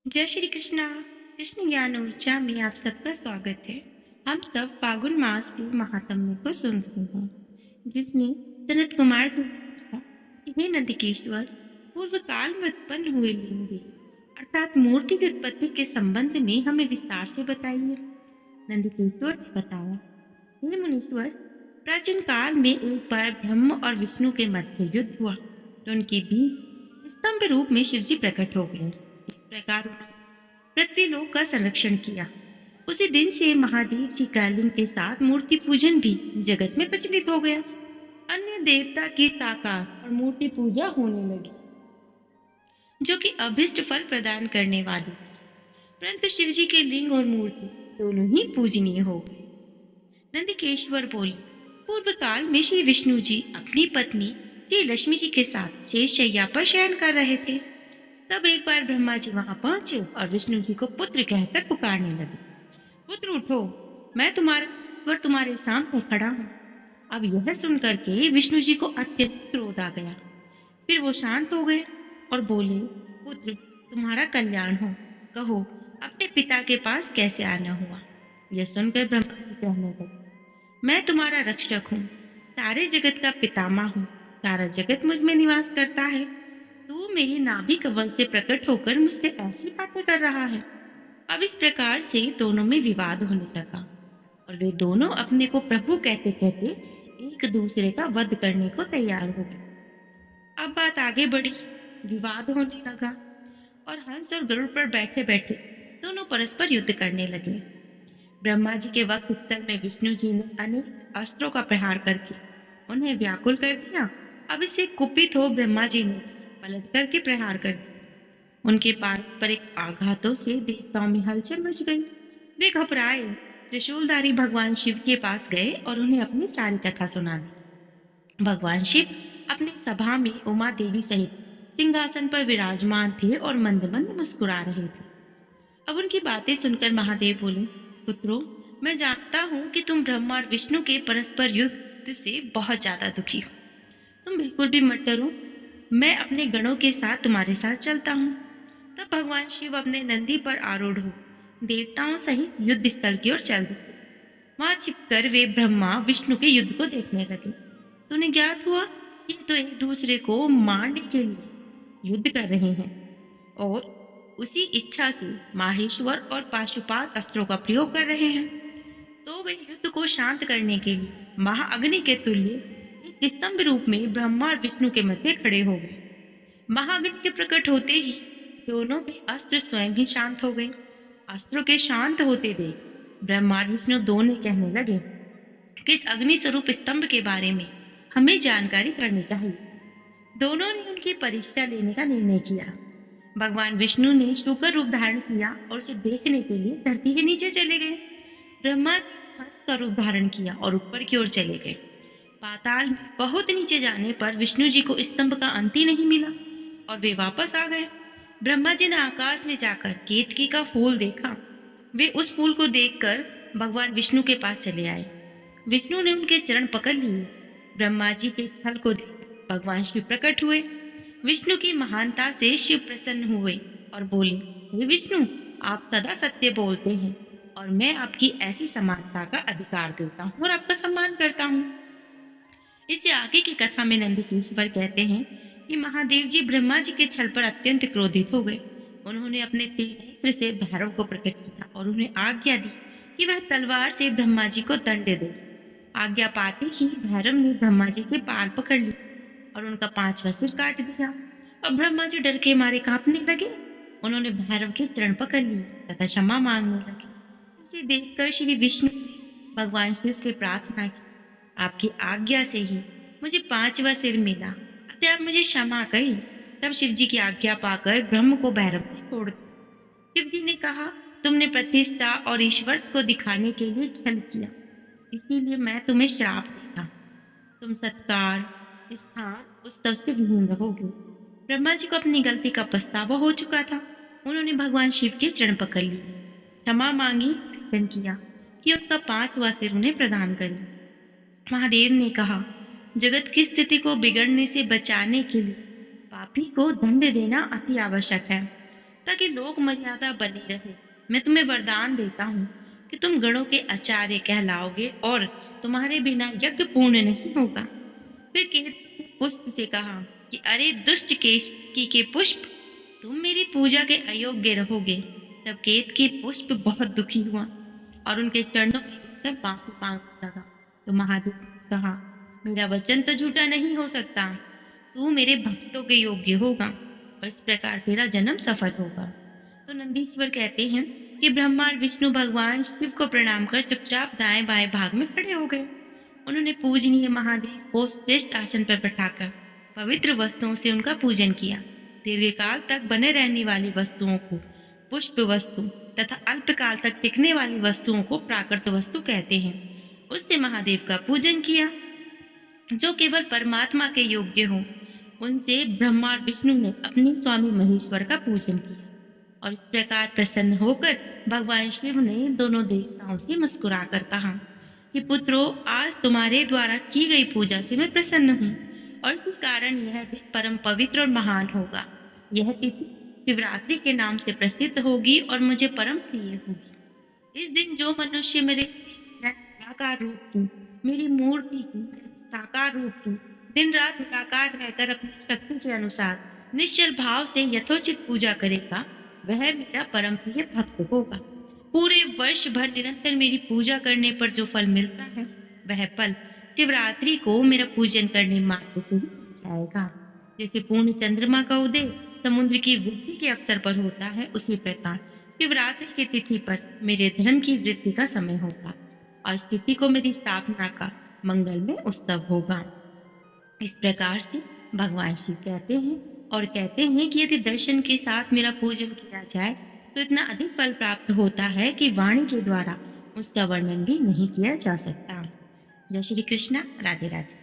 जय श्री कृष्णा। कृष्ण ज्ञान ऊर्जा में आप सबका स्वागत है। हम सब फागुन मास के महात्म्य को सुन रहे हैं, जिसमें सनत कुमार जी ने पूछा कि हे नंदिकेश्वर, पूर्व काल में उत्पन्न हुए लिंग अर्थात मूर्ति की उत्पत्ति के संबंध में हमें विस्तार से बताइए। नंदिकेश्वर ने बताया, हे मुनीश्वर, प्राचीन काल में एक बार ब्रह्म और विष्णु के मध्य युद्ध हुआ तो उनके बीच स्तंभ रूप में शिव जी प्रकट हो गए। इस प्रकार पृथ्वी लोक का संरक्षण किया। उसी दिन से महादेव जी का लिंग के साथ मूर्ति पूजन भी जगत में प्रचलित हो गया। अन्य देवता की साकार और मूर्ति पूजा होने लगी, जो कि अभिष्ट फल प्रदान करने वाली थी। परंतु शिव जी के लिंग और मूर्ति दोनों ही पूजनीय हो गए। नंदिकेश्वर बोले, पूर्व काल में श्री विष्णु जी अपनी पत्नी श्री लक्ष्मी जी के साथ शेष शैया पर शयन कर रहे थे। तब एक बार ब्रह्मा जी वहां पहुंचे और विष्णु जी को पुत्र कहकर पुकारने लगे, पुत्र उठो, मैं तुम्हारा ईश्वर तुम्हारे सामने खड़ा हूँ। अब यह सुनकर के विष्णु जी को अत्यंत क्रोध आ गया। फिर वो शांत हो गए और बोले, पुत्र, तुम्हारा कल्याण हो, कहो अपने पिता के पास कैसे आना हुआ। यह सुनकर ब्रह्मा जी कहने लगे, मैं तुम्हारा रक्षक हूँ, सारे जगत का पितामह हूँ, सारा जगत मुझ में निवास करता है। तू मेरी नाभि कमल से प्रकट होकर मुझसे ऐसी बातें कर रहा है। अब इस प्रकार से दोनों में विवाद होने लगा और वे दोनों अपने को प्रभु कहते कहते एक दूसरे का वध करने को तैयार हो गए। अब बात आगे बढ़ी, विवाद होने लगा और हंस और गरुड़ पर बैठे बैठे दोनों परस्पर युद्ध करने लगे। ब्रह्मा जी के वक्त उत्तर में विष्णु जी ने अनेक अस्त्रों का प्रहार करके उन्हें व्याकुल कर दिया। अब इससे कुपित हो ब्रह्मा जी ने पलट करके प्रहार कर दिया। उनके पारस्परिक आघातों से देवताओं में हलचल मच गई। वे घबराए, त्रिशूलधारी भगवान शिव के पास गए और उन्हें अपनी सारी कथा सुना दी। भगवान शिव अपनी सभा में उमा देवी सहित सिंहासन पर विराजमान थे और मंद मंद मुस्कुरा रहे थे। अब उनकी बातें सुनकर महादेव बोले, पुत्रों, मैं जानता हूँ कि तुम ब्रह्मा और विष्णु के परस्पर युद्ध से बहुत ज्यादा दुखी हो। तुम बिल्कुल भी मत डरो, मैं अपने गणों के साथ तुम्हारे साथ चलता हूँ। तब भगवान शिव अपने नंदी पर आरूढ़ हो देवताओं सहित युद्ध स्थल की ओर चल दिए। वहां छिपकर वे ब्रह्मा विष्णु के युद्ध को देखने लगे तो उन्हें ज्ञात हुआ कि तो एक दूसरे को मारने के लिए युद्ध कर रहे हैं और उसी इच्छा से माहेश्वर और पाशुपात अस्त्रों का प्रयोग कर रहे हैं। तो वे युद्ध को शांत करने के लिए महाअग्नि के तुल्य एक स्तंभ रूप में ब्रह्मा और विष्णु के मध्य खड़े हो गए। महाअग्नि के प्रकट होते ही दोनों के अस्त्र स्वयं ही शांत हो गए। अस्त्रों के शांत होते देख ब्रह्मा और विष्णु दोनों कहने लगे कि इस अग्नि स्वरूप स्तंभ के बारे में हमें जानकारी करनी चाहिए। दोनों ने उनकी परीक्षा लेने का निर्णय किया। भगवान विष्णु ने शुकर रूप धारण किया और उसे देखने के लिए धरती के नीचे चले गए। ब्रह्मा जी ने हंस का रूप धारण किया और ऊपर की ओर चले गए। पाताल में बहुत नीचे जाने पर विष्णु जी को स्तंभ का अंत ही नहीं मिला और वे वापस आ गए। ब्रह्मा जी ने आकाश में जाकर केतकी का फूल देखा। वे उस फूल को देखकर भगवान विष्णु के पास चले आए। विष्णु ने उनके चरण पकड़ लिए। ब्रह्मा जी के छल को देख भगवान शिव प्रकट हुए। विष्णु की महानता से शिव प्रसन्न हुए और बोले, हे विष्णु, आप सदा सत्य बोलते हैं और मैं आपकी ऐसी समानता का अधिकार देता हूँ और आपका सम्मान करता हूँ। इससे आगे की कथा में नंदिकेश्वर कहते हैं कि महादेव जी ब्रह्मा जी के छल पर अत्यंत क्रोधित हो गए। उन्होंने अपने तीर नेत्र से भैरव को प्रकट किया और उन्हें आज्ञा दी कि वह तलवार से ब्रह्मा जी को दंड दे। आज्ञा पाते ही भैरव ने ब्रह्मा जी के बाल पकड़ लिए और उनका 5वां सिर काट दिया और ब्रह्मा जी डर के मारे कांपने लगे। उन्होंने भैरव के चरण पकड़ लिए तथा क्षमा मांगने लगे। इसे देखकर श्री विष्णु ने भगवान शिव से प्रार्थना की, आपकी आज्ञा से ही मुझे 5वां सिर मिला, अतः आप मुझे क्षमा करें। तब शिव जी की आज्ञा पाकर ब्रह्म को भैरव ने छोड़ दिया। शिव जी ने कहा, तुमने प्रतिष्ठा और ईश्वर को दिखाने के लिए छल किया, इसीलिए मैं तुम्हें श्राप दे रहा हूं। तुम सत्कार, स्थान, उस तब से विहीन रहोगे। ब्रह्मा जी को अपनी गलती का पछतावा हो चुका था। उन्होंने भगवान शिव के चरण पकड़ लिए, क्षमा मांगी, निवेदन किया कि उनका 5वां सिर उन्हें प्रदान करें। महादेव ने कहा, जगत की स्थिति को बिगड़ने से बचाने के लिए पापी को दंड देना अति आवश्यक है। ताकि लोक मर्यादा बनी रहे। मैं तुम्हें वरदान देता हूँ कि तुम गणों के आचार्य कहलाओगे और तुम्हारे बिना यज्ञ पूर्ण नहीं होगा। फिर केतकी ने पुष्प से कहा कि अरे दुष्ट केतकी के पुष्प, तुम मेरी पूजा के अयोग्य रहोगे। तब केतकी पुष्प बहुत दुखी हुआ और उनके चरणों में गिरकर माफी मांगने लगा। तो महादेव ने कहा, मेरा वचन तो झूठा नहीं हो सकता। तू मेरे भक्तों के योग्य होगा और इस प्रकार तेरा जन्म सफल होगा। तो नंदीश्वर कहते हैं कि ब्रह्मा और विष्णु भगवान शिव को प्रणाम कर चुपचाप दाएं बाएं भाग में खड़े हो गए। उन्होंने पूजनीय महादेव को श्रेष्ठ आसन पर बैठाकर पवित्र वस्तुओं से उनका पूजन किया। दीर्घकाल तक बने रहने वाली वस्तुओं को पुष्प वस्तु तथा अल्पकाल तक टिकने वाली वस्तुओं को प्राकृत वस्तु कहते हैं। उससे महादेव का पूजन किया जो केवल परमात्मा के योग्य हो। उनसे ब्रह्मा और विष्णु ने अपने स्वामी महेश्वर का पूजन किया और इस प्रकार प्रसन्न होकर भगवान शिव ने दोनों देवताओं से मुस्कुराकर कहा कि पुत्रों, आज तुम्हारे द्वारा की गई पूजा से मैं प्रसन्न हूँ और इसी कारण यह दिन परम पवित्र और महान होगा। यह तिथि शिवरात्रि के नाम से प्रसिद्ध होगी और मुझे परम प्रिय होगी। इस दिन जो मनुष्य मेरे निराकार रूप की, मेरी मूर्ति की साकार रूप की दिन रात निराकार रहकर अपनी शक्ति के अनुसार निश्चल भाव से यथोचित पूजा करेगा, वह मेरा परम प्रिय भक्त होगा। पूरे वर्ष भर निरंतर मेरी पूजा करने पर जो फल मिलता है, वह फल शिवरात्रि को मेरा पूजन करने मात्र से ही मिल जाएगा। जैसे पूर्ण चंद्रमा का उदय समुद्र की वृद्धि के अवसर पर होता है, उसी प्रकार शिवरात्रि की तिथि पर मेरे धर्म की वृद्धि का समय होगा और इस तिथि को मेरी स्थापना का मंगलमय उत्सव होगा। इस प्रकार से भगवान शिव कहते हैं और कहते हैं कि यदि दर्शन के साथ मेरा पूजन किया जाए तो इतना अधिक फल प्राप्त होता है कि वाणी के द्वारा उसका वर्णन भी नहीं किया जा सकता। जय श्री कृष्ण। राधे राधे।